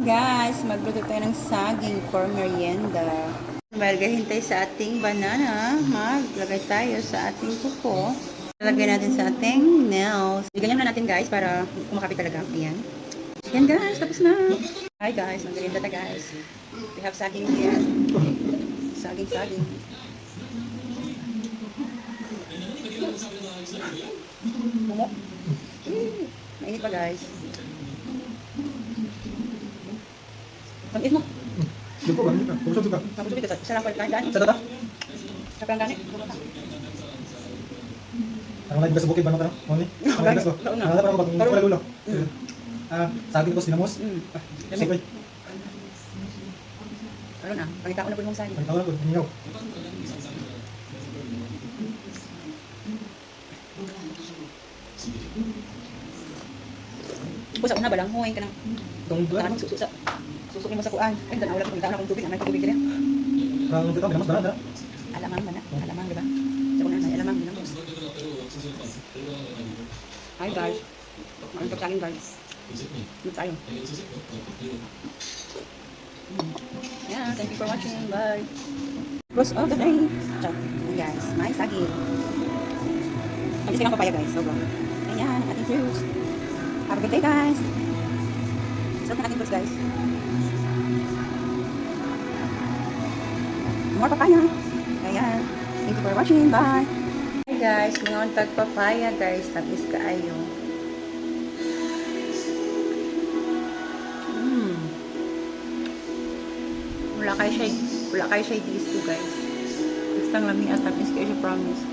Guys, magluto tayo ng saging for merienda. Hintay sa ating banana, maglagay tayo sa ating kuko. Lagay natin sa ating nails. Ganyan na natin guys para kumakapit talaga. Ayan. Yan guys, tapos na. Hi guys, magmerienda ta guys. We have saging here. Saging. Mumo. Mainit pa guys. Pag-is mo. Lupo ba? Kusog ka. Mabusog ito. Isa lang pala kain. Sa tata? Sa gani. Ang live sa bukid ba naman? Only? Ang live ko. Ang live ko pag wala ulo. Saging ko sinamos. Sige. Ano na? Pangita ko na po yung saging. Ang tawag ko, hingaw. Sa una ba lang, huwag ka ng Tunggu. susukin mo sa kuan. Ay, wala akong tubig. May tubig din. Ang dito, binamos dala. Alamang ba na? Alamang, di ba? Sa una, may alamang. Binamos. Hi guys. Ang pagkain guys. Dito tayo. Yeah, thank you for watching. Bye. Rose of the day. Ciao. Ayan guys, may saging. Ang isa kang papaya guys. Sobrang. Ayan, ating fruits. Have a good day guys. Sarap na ating fruits guys. More papaya. Ayan. Thank you for watching. Bye. Hi guys, mga untag papaya guys. Tapos kaayo. Wala kayo siya diso guys. Gusto lang lami at tapos kayo siya promise.